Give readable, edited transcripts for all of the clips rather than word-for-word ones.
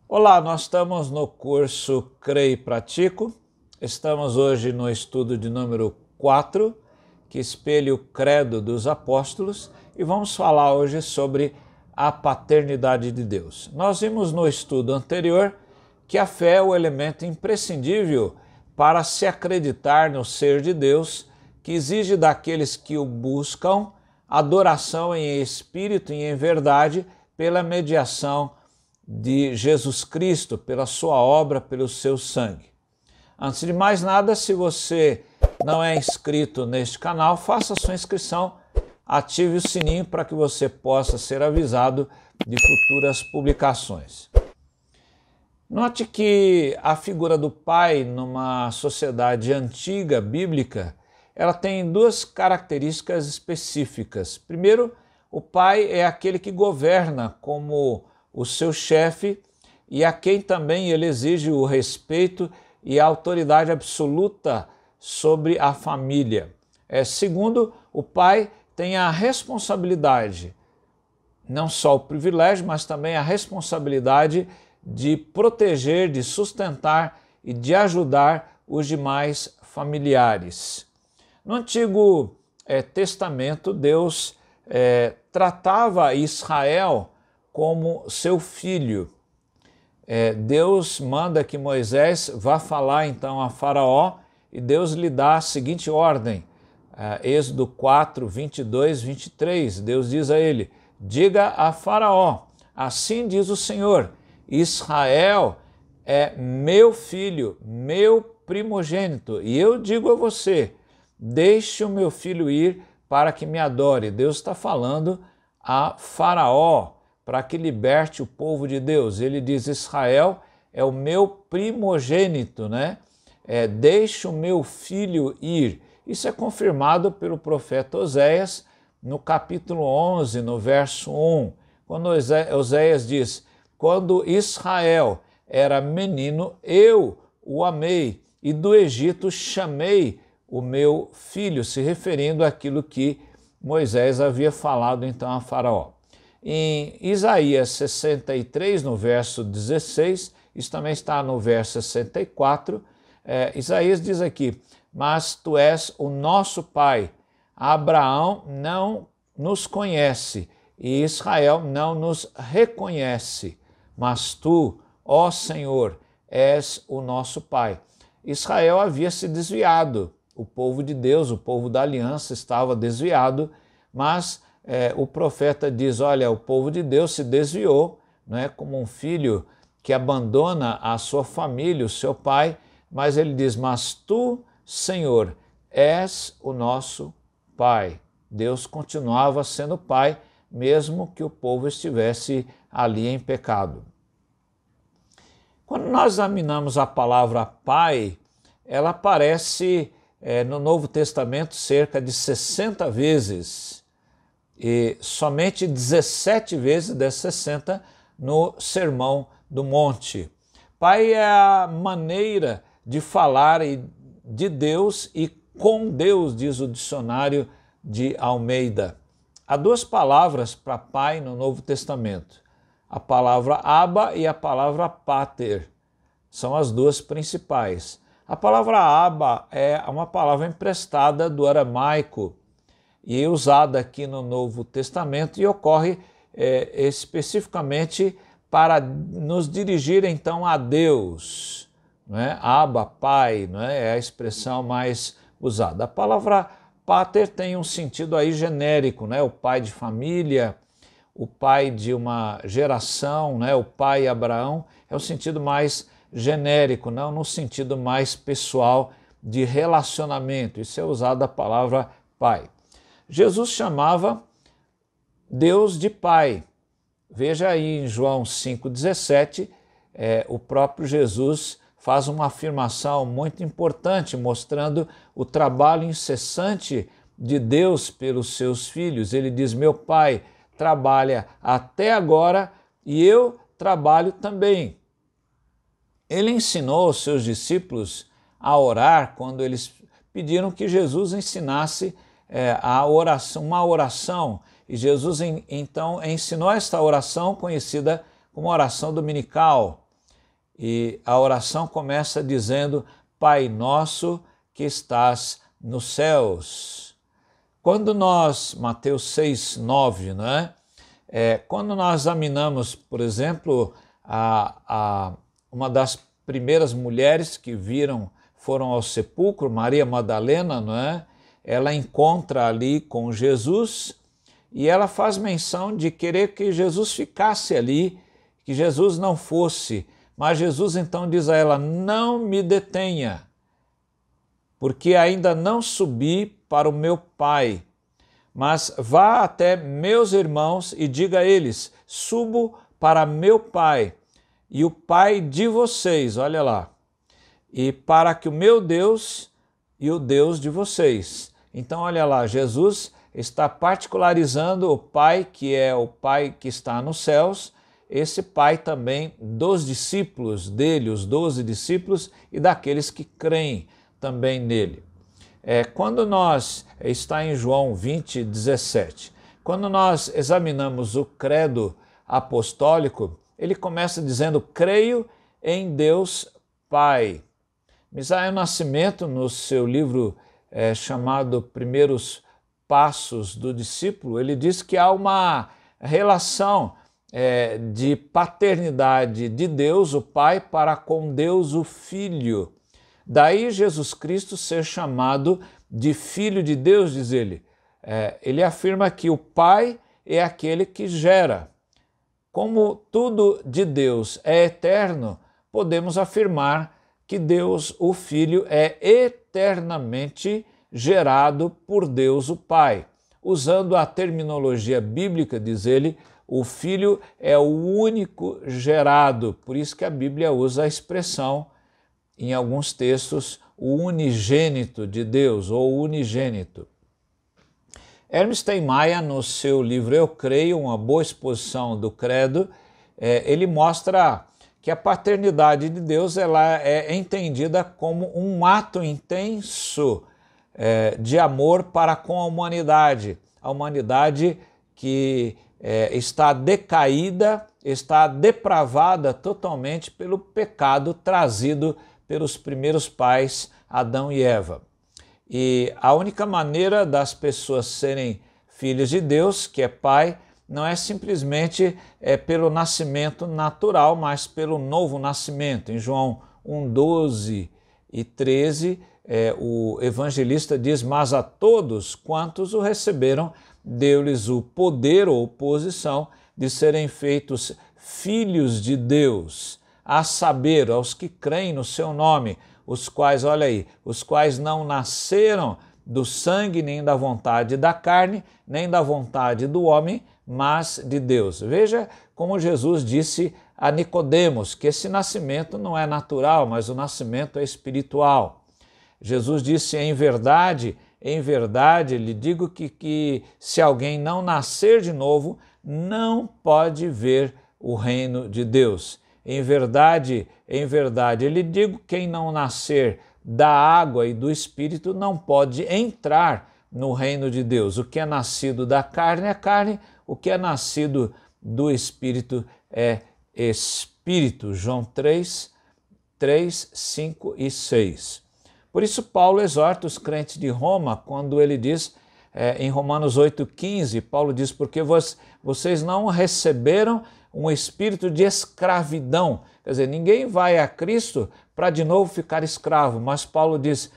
Olá, nós estamos no curso Creio e Pratico. Estamos hoje no estudo de número 4, que espelha o credo dos apóstolos, e vamos falar hoje sobre a paternidade de Deus. Nós vimos no estudo anterior que a fé é o elemento imprescindível para se acreditar no ser de Deus, que exige daqueles que o buscam adoração em espírito e em verdade pela mediação de Jesus Cristo, pela sua obra, pelo seu sangue. Antes de mais nada, se você não é inscrito neste canal, faça sua inscrição, ative o sininho para que você possa ser avisado de futuras publicações. Note que a figura do pai numa sociedade antiga, bíblica, ela tem duas características específicas. Primeiro, o pai é aquele que governa como o seu chefe e a quem também ele exige o respeito e a autoridade absoluta sobre a família. Segundo, o pai tem a responsabilidade, não só o privilégio, mas também a responsabilidade de proteger, de sustentar e de ajudar os demais familiares. No Antigo Testamento, Deus tratava Israel como seu filho. Deus manda que Moisés vá falar então a Faraó e Deus lhe dá a seguinte ordem, Êxodo 4, 22, 23, Deus diz a ele, diga a Faraó, assim diz o Senhor, Israel é meu filho, meu primogênito, e eu digo a você, deixe o meu filho ir para que me adore. Deus está falando a Faraó, para que liberte o povo de Deus. Ele diz, Israel é o meu primogênito, né? Deixe o meu filho ir. Isso é confirmado pelo profeta Oséias, no capítulo 11, no verso 1, quando Oséias diz, quando Israel era menino, eu o amei, e do Egito chamei o meu filho, se referindo àquilo que Moisés havia falado então a Faraó. Em Isaías 63, no verso 16, isso também está no verso 64, Isaías diz aqui, mas tu és o nosso pai, Abraão não nos conhece e Israel não nos reconhece, mas tu, ó Senhor, és o nosso pai. Israel havia se desviado, o povo de Deus, o povo da aliança estava desviado, mas o profeta diz, olha, o povo de Deus se desviou, né, como um filho que abandona a sua família, o seu pai, mas ele diz, mas tu, Senhor, és o nosso pai. Deus continuava sendo pai, mesmo que o povo estivesse ali em pecado. Quando nós examinamos a palavra pai, ela aparece no Novo Testamento cerca de 60 vezes, e somente 17 vezes das 60 no Sermão do Monte. Pai é a maneira de falar de Deus e com Deus, diz o dicionário de Almeida. Há duas palavras para pai no Novo Testamento, a palavra Abba e a palavra Pater, são as duas principais. A palavra Abba é uma palavra emprestada do aramaico, e é usada aqui no Novo Testamento e ocorre especificamente para nos dirigir então a Deus, né? Abba, pai, né? É a expressão mais usada. A palavra pater tem um sentido aí genérico, né? O pai de família, o pai de uma geração, né? O pai Abraão, é o sentido mais genérico, não no sentido mais pessoal de relacionamento. Isso é usado a palavra pai. Jesus chamava Deus de Pai. Veja aí em João 5,17, o próprio Jesus faz uma afirmação muito importante, mostrando o trabalho incessante de Deus pelos seus filhos. Ele diz, meu Pai trabalha até agora e eu trabalho também. Ele ensinou aos seus discípulos a orar quando eles pediram que Jesus ensinasse uma oração, E Jesus então ensinou esta oração conhecida como oração dominical. E a oração começa dizendo: Pai nosso que estás nos céus. Quando nós, Mateus 6, 9, né? Quando nós examinamos, por exemplo, uma das primeiras mulheres que foram ao sepulcro, Maria Madalena, não é? Ela encontra ali com Jesus e ela faz menção de querer que Jesus ficasse ali, que Jesus não fosse. Mas Jesus então diz a ela: não me detenha, porque ainda não subi para o meu Pai. Mas vá até meus irmãos e diga a eles: subo para meu Pai e o Pai de vocês, olha lá, e para que o meu Deus e o Deus de vocês. Então, olha lá, Jesus está particularizando o Pai, que é o Pai que está nos céus, esse Pai também dos discípulos dele, os 12 discípulos, e daqueles que creem também nele. Quando está em João 20, 17, quando nós examinamos o credo apostólico, ele começa dizendo: creio em Deus Pai. Misael Nascimento, no seu livro chamado Primeiros Passos do Discípulo, ele diz que há uma relação de paternidade de Deus, o Pai, para com Deus, o Filho. Daí Jesus Cristo ser chamado de Filho de Deus, diz ele. Ele afirma que o Pai é aquele que gera. Como tudo de Deus é eterno, podemos afirmar que Deus, o Filho, é eternamente gerado por Deus, o Pai. Usando a terminologia bíblica, diz ele, o Filho é o único gerado. Por isso que a Bíblia usa a expressão, em alguns textos, o unigênito de Deus, ou unigênito. Hermes Steinmeier, no seu livro Eu Creio, uma boa exposição do credo, ele mostra que a paternidade de Deus ela é entendida como um ato intenso de amor para com a humanidade que está decaída, está depravada totalmente pelo pecado trazido pelos primeiros pais, Adão e Eva. E a única maneira das pessoas serem filhos de Deus, que é Pai, não é simplesmente pelo nascimento natural, mas pelo novo nascimento. Em João 1, 12 e 13, o evangelista diz: mas a todos quantos o receberam, deu-lhes o poder ou posição de serem feitos filhos de Deus, a saber, aos que creem no seu nome, os quais, olha aí, os quais não nasceram do sangue, nem da vontade da carne, nem da vontade do homem, mas de Deus. Veja como Jesus disse a Nicodemos, que esse nascimento não é natural, mas o nascimento é espiritual. Jesus disse: em verdade, lhe digo que se alguém não nascer de novo, não pode ver o reino de Deus. Em verdade, lhe digo, quem não nascer da água e do Espírito não pode entrar no reino de Deus. O que é nascido da carne é carne, o que é nascido do Espírito é Espírito. João 3, 5 e 6. Por isso Paulo exorta os crentes de Roma quando ele diz, em Romanos 8,15, Paulo diz: porque vocês não receberam um espírito de escravidão. Quer dizer, ninguém vai a Cristo para de novo ficar escravo, mas Paulo diz: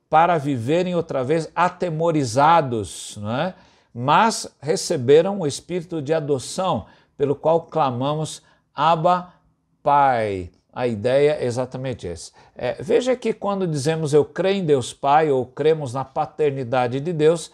para viverem outra vez atemorizados, não é? Mas receberam o espírito de adoção, pelo qual clamamos: Abba, Pai. A ideia é exatamente essa. Veja que quando dizemos eu creio em Deus Pai ou cremos na paternidade de Deus,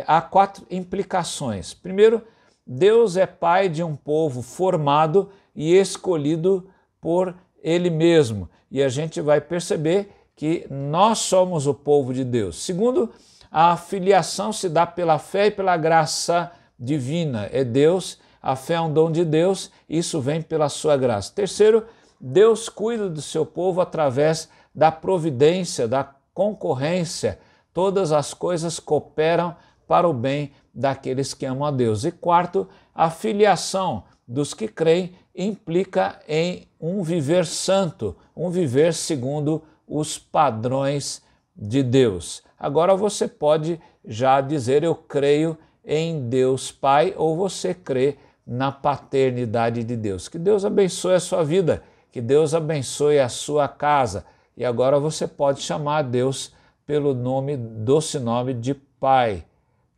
há 4 implicações. Primeiro, Deus é pai de um povo formado e escolhido por Ele mesmo. E a gente vai perceber que nós somos o povo de Deus. Segundo, a filiação se dá pela fé e pela graça divina. É Deus, a fé é um dom de Deus, isso vem pela sua graça. Terceiro, Deus cuida do seu povo através da providência, da concorrência. Todas as coisas cooperam para o bem daqueles que amam a Deus. E quarto, a filiação dos que creem implica em um viver santo, um viver segundo os padrões de Deus. Agora você pode já dizer: eu creio em Deus Pai, ou você crê na paternidade de Deus. Que Deus abençoe a sua vida, que Deus abençoe a sua casa. E agora você pode chamar a Deus pelo doce nome de Pai.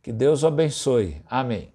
Que Deus o abençoe. Amém.